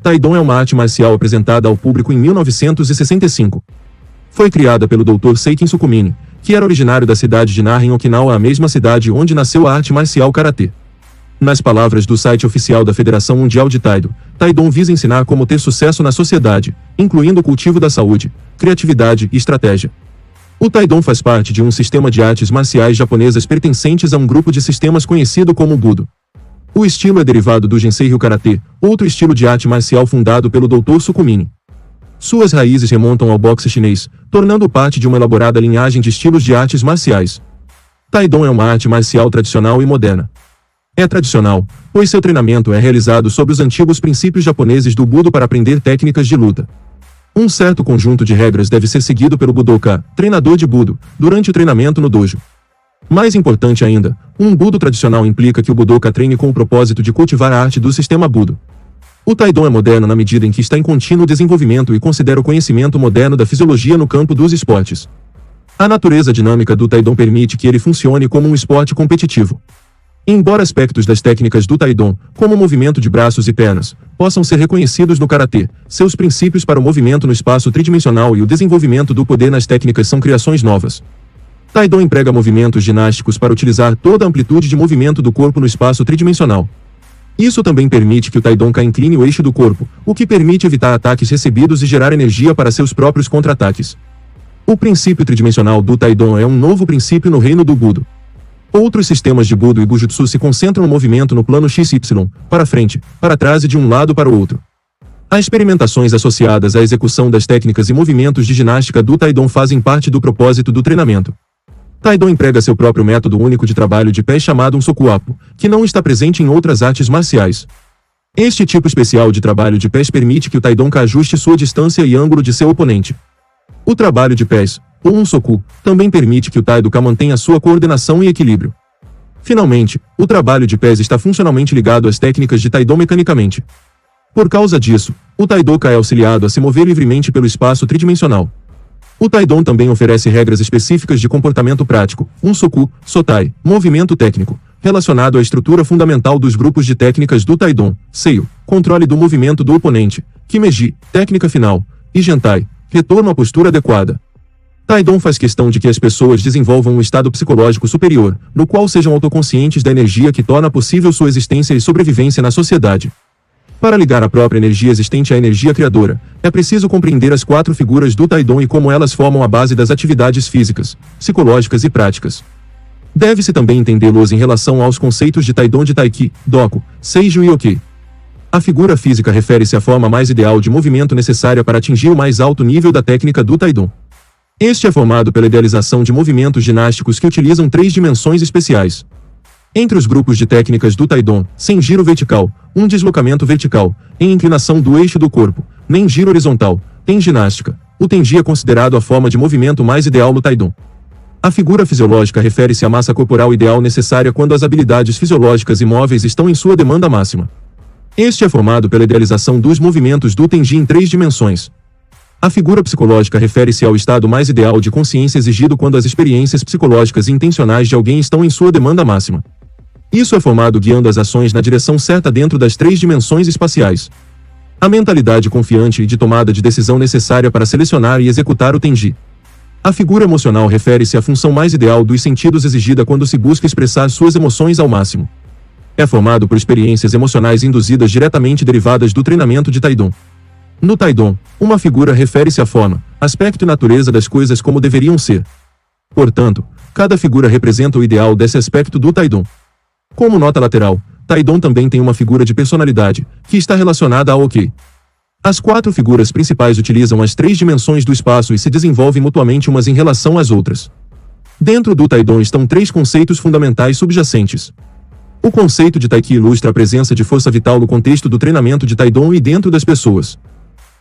Taidon é uma arte marcial apresentada ao público em 1965. Foi criada pelo Dr. Seiken Sukumine, que era originário da cidade de Nara em Okinawa, a mesma cidade onde nasceu a arte marcial Karatê. Nas palavras do site oficial da Federação Mundial de Taido, Taidon visa ensinar como ter sucesso na sociedade, incluindo o cultivo da saúde, criatividade e estratégia. O Taidon faz parte de um sistema de artes marciais japonesas pertencentes a um grupo de sistemas conhecido como Budo. O estilo é derivado do Gensei-ryu Karatê, outro estilo de arte marcial fundado pelo Dr. Sukumine. Suas raízes remontam ao boxe chinês, tornando parte de uma elaborada linhagem de estilos de artes marciais. Taidon é uma arte marcial tradicional e moderna. É tradicional, pois seu treinamento é realizado sob os antigos princípios japoneses do Budo para aprender técnicas de luta. Um certo conjunto de regras deve ser seguido pelo Budoka, treinador de Budo, durante o treinamento no dojo. Mais importante ainda, um Budo tradicional implica que o Budoka treine com o propósito de cultivar a arte do sistema Budo. O Taidon é moderno na medida em que está em contínuo desenvolvimento e considera o conhecimento moderno da fisiologia no campo dos esportes. A natureza dinâmica do Taidon permite que ele funcione como um esporte competitivo. Embora aspectos das técnicas do Taidon, como o movimento de braços e pernas, possam ser reconhecidos no Karatê, seus princípios para o movimento no espaço tridimensional e o desenvolvimento do poder nas técnicas são criações novas. Taidon emprega movimentos ginásticos para utilizar toda a amplitude de movimento do corpo no espaço tridimensional. Isso também permite que o Taidonka incline o eixo do corpo, o que permite evitar ataques recebidos e gerar energia para seus próprios contra-ataques. O princípio tridimensional do Taidon é um novo princípio no reino do Budo. Outros sistemas de Budo e Bujutsu se concentram no movimento no plano XY, para frente, para trás e de um lado para o outro. As experimentações associadas à execução das técnicas e movimentos de ginástica do Taidon fazem parte do propósito do treinamento. Taidon emprega seu próprio método único de trabalho de pés chamado um sokuapo, que não está presente em outras artes marciais. Este tipo especial de trabalho de pés permite que o Taidonka ajuste sua distância e ângulo de seu oponente. O trabalho de pés, ou um soku, também permite que o Taidoka mantenha sua coordenação e equilíbrio. Finalmente, o trabalho de pés está funcionalmente ligado às técnicas de Taidon mecanicamente. Por causa disso, o Taidoka é auxiliado a se mover livremente pelo espaço tridimensional. O Taidon também oferece regras específicas de comportamento prático, um soku, sotai, movimento técnico, relacionado à estrutura fundamental dos grupos de técnicas do Taidon, seio, controle do movimento do oponente, kimeji, técnica final, e gentai, retorno à postura adequada. Taidon faz questão de que as pessoas desenvolvam um estado psicológico superior, no qual sejam autoconscientes da energia que torna possível sua existência e sobrevivência na sociedade. Para ligar a própria energia existente à energia criadora, é preciso compreender as 4 figuras do Taidon e como elas formam a base das atividades físicas, psicológicas e práticas. Deve-se também entendê-los em relação aos conceitos de Taidon de Taiki, Doku, Seijo e Oki. A figura física refere-se à forma mais ideal de movimento necessária para atingir o mais alto nível da técnica do Taidon. Este é formado pela idealização de movimentos ginásticos que utilizam 3 dimensões especiais. Entre os grupos de técnicas do Taidon, sem giro vertical, um deslocamento vertical, em inclinação do eixo do corpo, nem giro horizontal, tem ginástica. O tenji é considerado a forma de movimento mais ideal no Taidon. A figura fisiológica refere-se à massa corporal ideal necessária quando as habilidades fisiológicas e móveis estão em sua demanda máxima. Este é formado pela idealização dos movimentos do tenji em 3 dimensões. A figura psicológica refere-se ao estado mais ideal de consciência exigido quando as experiências psicológicas e intencionais de alguém estão em sua demanda máxima. Isso é formado guiando as ações na direção certa dentro das 3 dimensões espaciais. A mentalidade confiante e de tomada de decisão necessária para selecionar e executar o tenji. A figura emocional refere-se à função mais ideal dos sentidos exigida quando se busca expressar suas emoções ao máximo. É formado por experiências emocionais induzidas diretamente derivadas do treinamento de Taidon. No Taidon, uma figura refere-se à forma, aspecto e natureza das coisas como deveriam ser. Portanto, cada figura representa o ideal desse aspecto do Taidon. Como nota lateral, Taidon também tem uma figura de personalidade, que está relacionada ao Oki. As 4 figuras principais utilizam as 3 dimensões do espaço e se desenvolvem mutuamente umas em relação às outras. Dentro do Taidon estão 3 conceitos fundamentais subjacentes. O conceito de Taiki ilustra a presença de força vital no contexto do treinamento de Taidon e dentro das pessoas.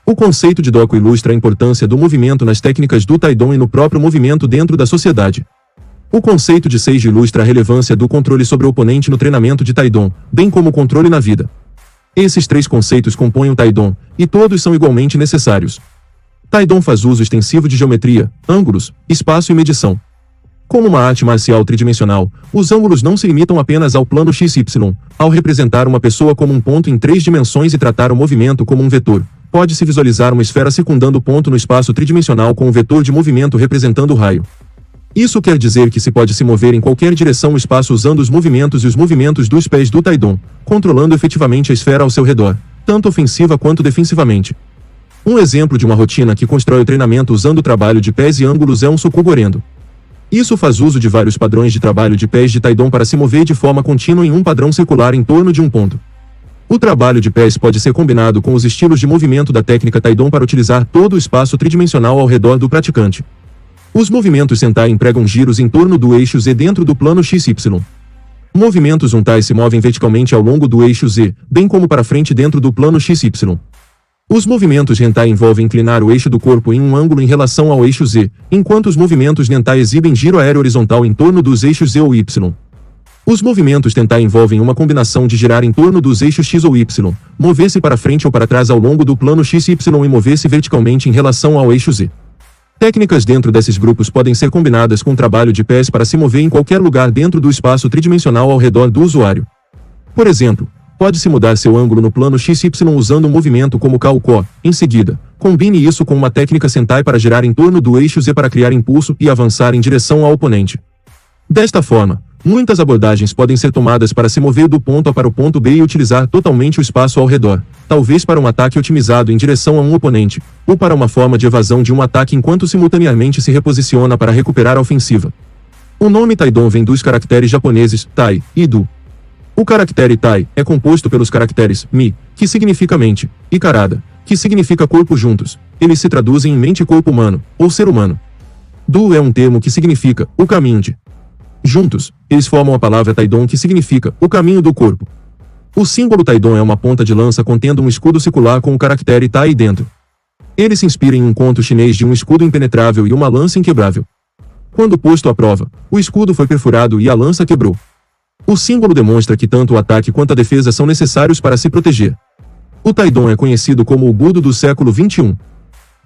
O conceito de Doku ilustra a importância do movimento nas técnicas do Taidon e no próprio movimento dentro da sociedade. O conceito de Seijo ilustra a relevância do controle sobre o oponente no treinamento de Taidon, bem como o controle na vida. Esses 3 conceitos compõem o Taidon, e todos são igualmente necessários. Taidon faz uso extensivo de geometria, ângulos, espaço e medição. Como uma arte marcial tridimensional, os ângulos não se limitam apenas ao plano XY, Ao representar uma pessoa como um ponto em 3 dimensões e tratar o movimento como um vetor, pode-se visualizar uma esfera circundando o ponto no espaço tridimensional com o vetor de movimento representando o raio. Isso quer dizer que se pode se mover em qualquer direção no espaço usando os movimentos dos pés do Taidon, controlando efetivamente a esfera ao seu redor, tanto ofensiva quanto defensivamente. Um exemplo de uma rotina que constrói o treinamento usando o trabalho de pés e ângulos é um Sokugo Rendo. Isso faz uso de vários padrões de trabalho de pés de Taidon para se mover de forma contínua em um padrão circular em torno de um ponto. O trabalho de pés pode ser combinado com os estilos de movimento da técnica Taidon para utilizar todo o espaço tridimensional ao redor do praticante. Os movimentos Sentai empregam giros em torno do eixo Z dentro do plano XY. Movimentos Untai se movem verticalmente ao longo do eixo Z, bem como para frente dentro do plano XY. Os movimentos Hentai envolvem inclinar o eixo do corpo em um ângulo em relação ao eixo Z, enquanto os movimentos Nentai exibem giro aéreo horizontal em torno dos eixos Z ou Y. Os movimentos Tentai envolvem uma combinação de girar em torno dos eixos X ou Y, mover-se para frente ou para trás ao longo do plano XY e mover-se verticalmente em relação ao eixo Z. Técnicas dentro desses grupos podem ser combinadas com trabalho de pés para se mover em qualquer lugar dentro do espaço tridimensional ao redor do usuário. Por exemplo, pode-se mudar seu ângulo no plano XY usando um movimento como Kauko. Em seguida, combine isso com uma técnica Sentai para girar em torno do eixo Z para criar impulso e avançar em direção ao oponente. Desta forma, muitas abordagens podem ser tomadas para se mover do ponto A para o ponto B e utilizar totalmente o espaço ao redor, talvez para um ataque otimizado em direção a um oponente, ou para uma forma de evasão de um ataque enquanto simultaneamente se reposiciona para recuperar a ofensiva. O nome Taidon vem dos caracteres japoneses Tai e Do. O caractere Tai é composto pelos caracteres Mi, que significa mente, e Karada, que significa corpo juntos. Eles se traduzem em mente e corpo humano, ou ser humano. Do é um termo que significa o caminho de. Juntos, eles formam a palavra Taidon, que significa o caminho do corpo. O símbolo Taidon é uma ponta de lança contendo um escudo circular com o caractere Tai dentro. Ele se inspira em um conto chinês de um escudo impenetrável e uma lança inquebrável. Quando posto à prova, o escudo foi perfurado e a lança quebrou. O símbolo demonstra que tanto o ataque quanto a defesa são necessários para se proteger. O Taidon é conhecido como o Budo do século XXI.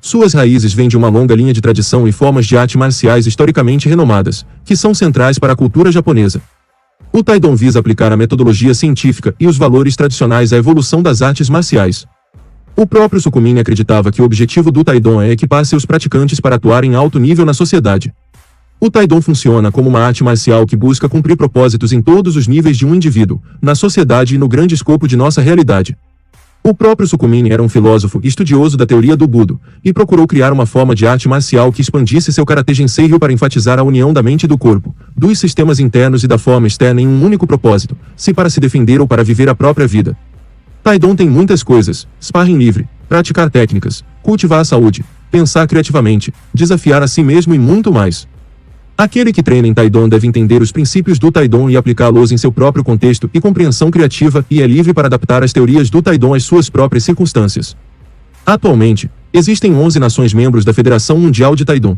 Suas raízes vêm de uma longa linha de tradição e formas de artes marciais historicamente renomadas, que são centrais para a cultura japonesa. O Taidon visa aplicar a metodologia científica e os valores tradicionais à evolução das artes marciais. O próprio Sukumine acreditava que o objetivo do Taidon é equipar seus praticantes para atuar em alto nível na sociedade. O Taidon funciona como uma arte marcial que busca cumprir propósitos em todos os níveis de um indivíduo, na sociedade e no grande escopo de nossa realidade. O próprio Sukumine era um filósofo e estudioso da teoria do Budo, e procurou criar uma forma de arte marcial que expandisse seu Karate Gensei para enfatizar a união da mente e do corpo, dos sistemas internos e da forma externa em um único propósito, se para se defender ou para viver a própria vida. Taidon tem muitas coisas: sparring livre, praticar técnicas, cultivar a saúde, pensar criativamente, desafiar a si mesmo e muito mais. Aquele que treina em Taidon deve entender os princípios do Taidon e aplicá-los em seu próprio contexto e compreensão criativa e é livre para adaptar as teorias do Taidon às suas próprias circunstâncias. Atualmente, existem 11 nações membros da Federação Mundial de Taidon.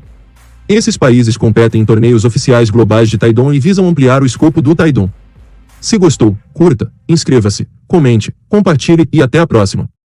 Esses países competem em torneios oficiais globais de Taidon e visam ampliar o escopo do Taidon. Se gostou, curta, inscreva-se, comente, compartilhe e até a próxima.